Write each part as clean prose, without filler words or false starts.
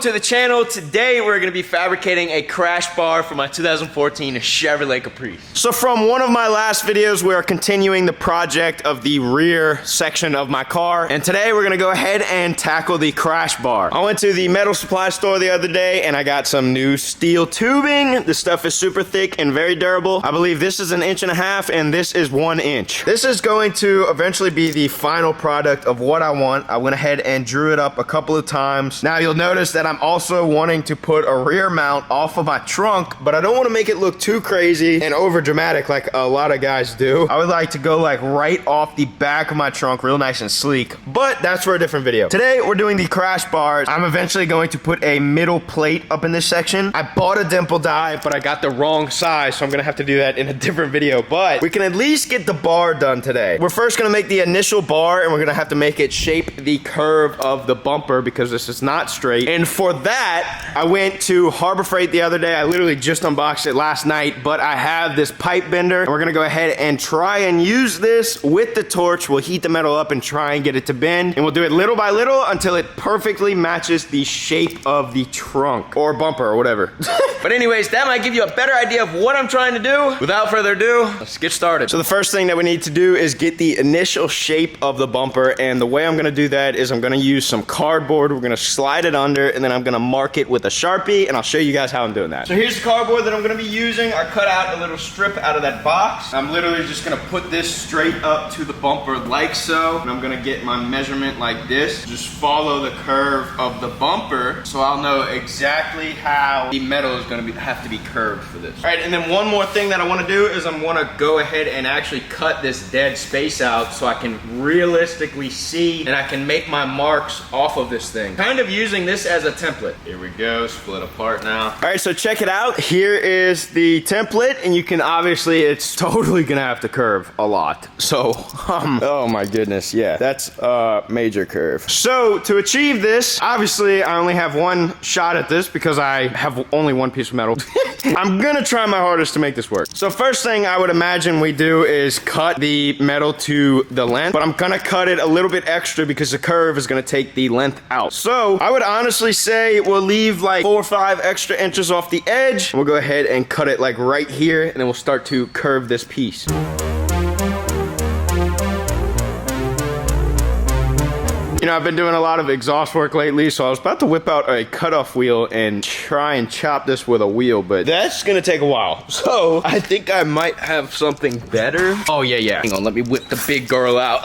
welcome to the channel. Today we're gonna be fabricating a crash bar for my 2014 Chevrolet Caprice. So from one of my last videos, we are continuing the project of the rear section of my car. And today we're gonna go ahead and tackle the crash bar. I went to the metal supply store the other day and I got some new steel tubing. This stuff is super thick and very durable. I believe this is 1.5 inches and this is 1 inch. This is going to eventually be the final product of what I want. I went ahead and drew it up a couple of times. Now you'll notice that I'm also wanting to put a rear mount off of my trunk, but I don't want to make it look too crazy and over dramatic like a lot of guys do. I would like to go like right off the back of my trunk, real nice and sleek, but that's for a different video. Today we're doing the crash bars. I'm eventually going to put a middle plate up in this section. I bought a dimple die, but I got the wrong size, so I'm gonna have to do that in a different video, but we can at least get the bar done today. We're first gonna make the initial bar and we're gonna have to make it shape the curve of the bumper because this is not straight. And for that, I went to Harbor Freight the other day. I literally just unboxed it last night, but I have this pipe bender and we're gonna go ahead and try and use this with the torch. We'll heat the metal up and try and get it to bend, and we'll do it little by little until it perfectly matches the shape of the trunk or bumper or whatever. But anyways, that might give you a better idea of what I'm trying to do. Without further ado, let's get started. So the first thing that we need to do is get the initial shape of the bumper, and the way I'm gonna do that is I'm gonna use some cardboard. We're gonna slide it under, and then I'm gonna mark it with a Sharpie, and I'll show you guys how I'm doing that. So here's the cardboard that I'm gonna be using. I cut out a little strip out of that box. I'm literally just gonna put this straight up to the bumper like so, and I'm gonna get my measurement like this. Just follow the curve of the bumper so I'll know exactly how the metal is gonna have to be curved for this. All right, and then one more thing that I wanna do is I'm gonna go ahead and actually cut this dead space out so I can realistically see and I can make my marks off of this thing. Kind of using this as a template. Here we go, split apart now. All right, so check it out. Here is the template, and you can obviously, it's totally gonna have to curve a lot. So, oh my goodness, yeah, that's a major curve. So to achieve this, obviously I only have one shot at this because I have only one piece of metal. I'm gonna try my hardest to make this work. So first thing I would imagine we do is cut the metal to the length, but I'm gonna cut it a little bit extra because the curve is gonna take the length out. So I would honestly say we'll leave like 4 or 5 extra inches off the edge. We'll go ahead and cut it like right here, and then we'll start to curve this piece. You know, I've been doing a lot of exhaust work lately, so I was about to whip out a cutoff wheel and try and chop this with a wheel, but that's gonna take a while. So I think I might have something better. Oh yeah. Hang on, let me whip the big girl out.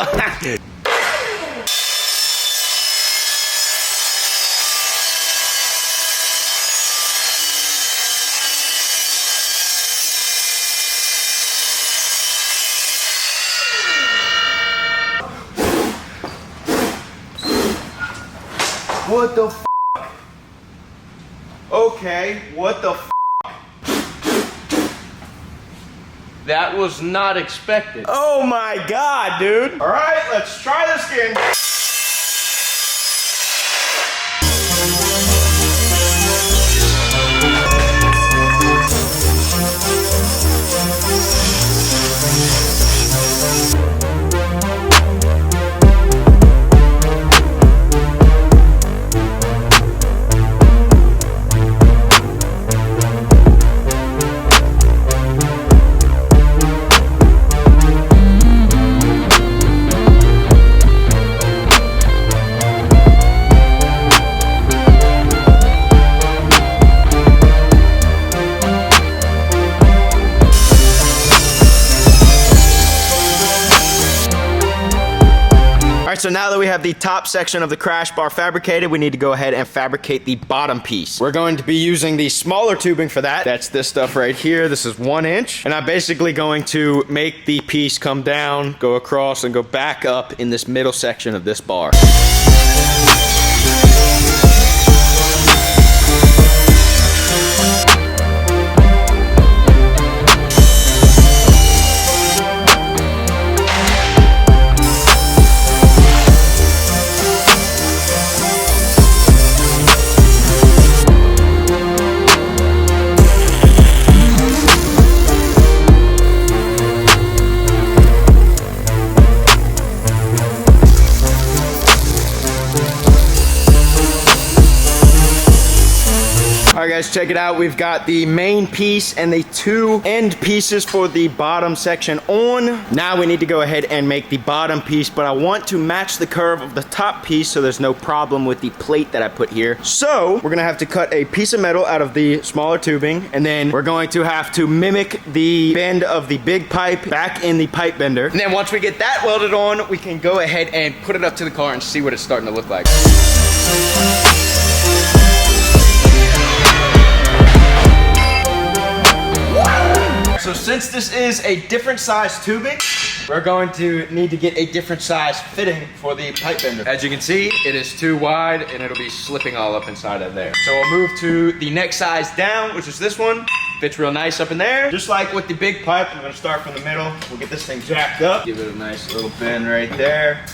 What the f***? Okay, what the f***? That was not expected. Oh my god, dude. All right, let's try this again. So now that we have the top section of the crash bar fabricated, we need to go ahead and fabricate the bottom piece. We're going to be using the smaller tubing for that. That's this stuff right here. This is 1 inch. And I'm basically going to make the piece come down, go across, and go back up in this middle section of this bar. guys, check it out. We've got the main piece and the two end pieces for the bottom section on. Now we need to go ahead and make the bottom piece, but I want to match the curve of the top piece so there's no problem with the plate that I put here. So we're gonna have to cut a piece of metal out of the smaller tubing, and then we're going to have to mimic the bend of the big pipe back in the pipe bender. And then once we get that welded on, we can go ahead and put it up to the car and see what it's starting to look like. So since this is a different size tubing, we're going to need to get a different size fitting for the pipe bender. As you can see, it is too wide and it'll be slipping all up inside of there. So we'll move to the next size down, which is this one. Fits real nice up in there. Just like with the big pipe, I'm gonna start from the middle. We'll get this thing jacked up. Give it a nice little bend right there.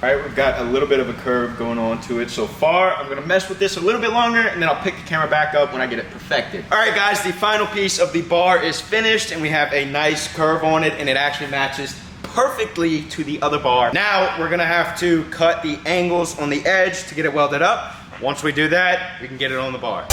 All right, we've got a little bit of a curve going on to it so far. I'm gonna mess with this a little bit longer and then I'll pick the camera back up when I get it perfected. All right guys, the final piece of the bar is finished and we have a nice curve on it and it actually matches perfectly to the other bar. Now we're gonna have to cut the angles on the edge to get it welded up. Once we do that, we can get it on the bar.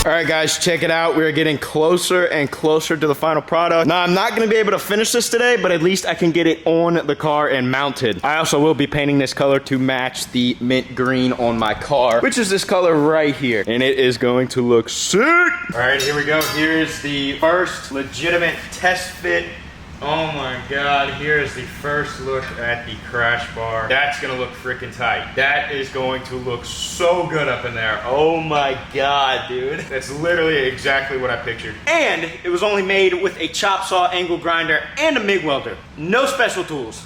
All right guys, check it out. We're getting closer and closer to the final product. Now I'm not gonna be able to finish this today, but at least I can get it on the car and mounted. I also will be painting this color to match the mint green on my car, which is this color right here. And it is going to look sick. All right, here we go. Here's the first legitimate test fit. Oh my God, here's the first look at the crash bar. That's gonna look freaking tight. That is going to look so good up in there. Oh my God, dude. That's literally exactly what I pictured. And it was only made with a chop saw, angle grinder, and a MIG welder. No special tools.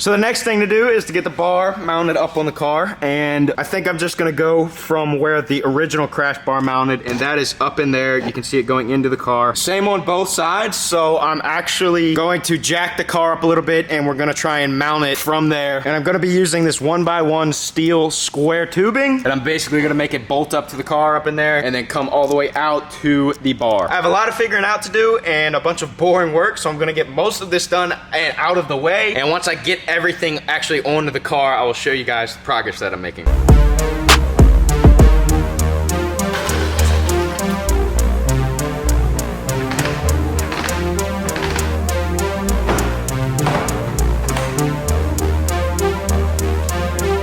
So the next thing to do is to get the bar mounted up on the car, and I think I'm just gonna go from where the original crash bar mounted, and that is up in there. You can see it going into the car. Same on both sides, so I'm actually going to jack the car up a little bit, and we're gonna try and mount it from there. And I'm gonna be using this 1x1 steel square tubing, and I'm basically gonna make it bolt up to the car up in there, and then come all the way out to the bar. I have a lot of figuring out to do, and a bunch of boring work, so I'm gonna get most of this done and out of the way, and once I get everything actually onto the car, I will show you guys the progress that I'm making.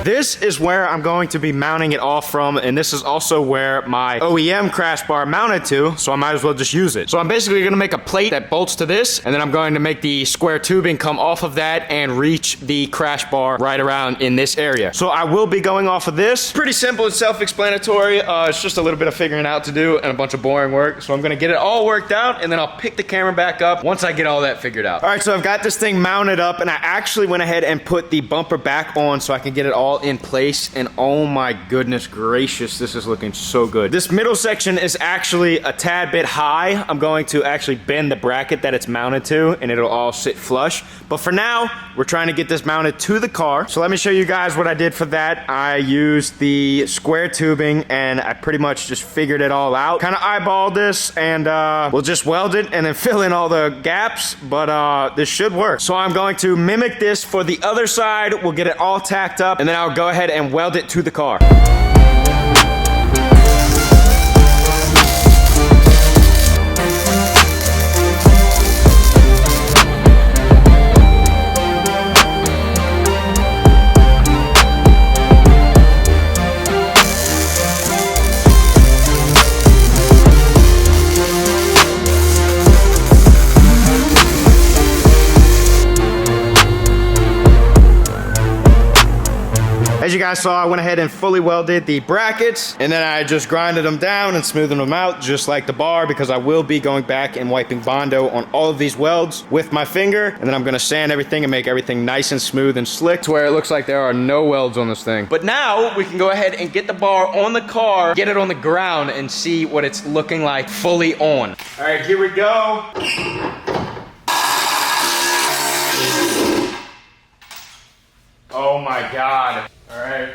This is where I'm going to be mounting it off from, and this is also where my OEM crash bar mounted to, so I might as well just use it. So I'm basically gonna make a plate that bolts to this, and then I'm going to make the square tubing come off of that and reach the crash bar right around in this area. So I will be going off of this. Pretty simple and self-explanatory. It's just a little bit of figuring out to do and a bunch of boring work. So I'm gonna get it all worked out, and then I'll pick the camera back up once I get all that figured out. All right, so I've got this thing mounted up, and I actually went ahead and put the bumper back on so I can get it all in place, and oh my goodness gracious, this is looking so good. This middle section is actually a tad bit high. I'm going to actually bend the bracket that it's mounted to, and it'll all sit flush. But for now, we're trying to get this mounted to the car. So let me show you guys what I did for that. I used the square tubing, and I pretty much just figured it all out. Kind of eyeballed this, and we'll just weld it and then fill in all the gaps, but this should work. So I'm going to mimic this for the other side. We'll get it all tacked up, and then I'll go ahead and weld it to the car. As As you guys saw, I went ahead and fully welded the brackets, and then I just grinded them down and smoothed them out just like the bar, because I will be going back and wiping Bondo on all of these welds with my finger, and then I'm gonna sand everything and make everything nice and smooth and slick to where it looks like there are no welds on this thing. But now we can go ahead and get the bar on the car, get it on the ground, and see what it's looking like fully on. All right, here we go. Oh my God. All right.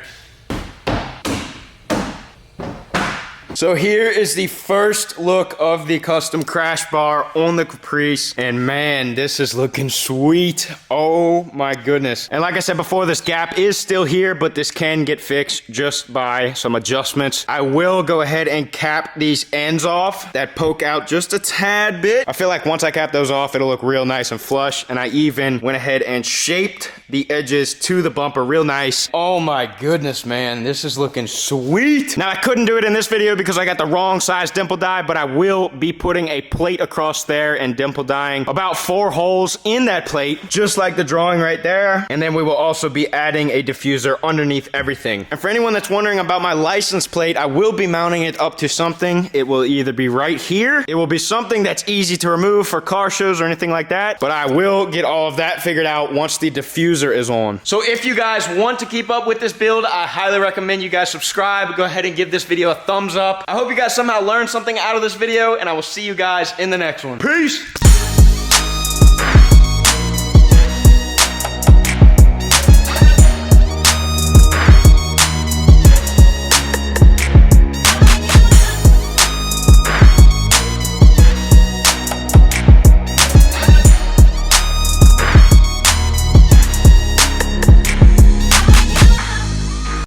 So here is the first look of the custom crash bar on the Caprice, and man, this is looking sweet. Oh my goodness. And like I said before, this gap is still here, but this can get fixed just by some adjustments. I will go ahead and cap these ends off that poke out just a tad bit. I feel like once I cap those off, it'll look real nice and flush, and I even went ahead and shaped the edges to the bumper real nice. Oh my goodness, man, this is looking sweet. Now, I couldn't do it in this video because I got the wrong size dimple die, but I will be putting a plate across there and dimple dyeing about 4 holes in that plate, just like the drawing right there. And then we will also be adding a diffuser underneath everything. And for anyone that's wondering about my license plate, I will be mounting it up to something. It will either be right here. It will be something that's easy to remove for car shows or anything like that, but I will get all of that figured out once the diffuser is on. So if you guys want to keep up with this build, I highly recommend you guys subscribe. Go ahead and give this video a thumbs up. I hope you guys somehow learned something out of this video, and I will see you guys in the next one. Peace!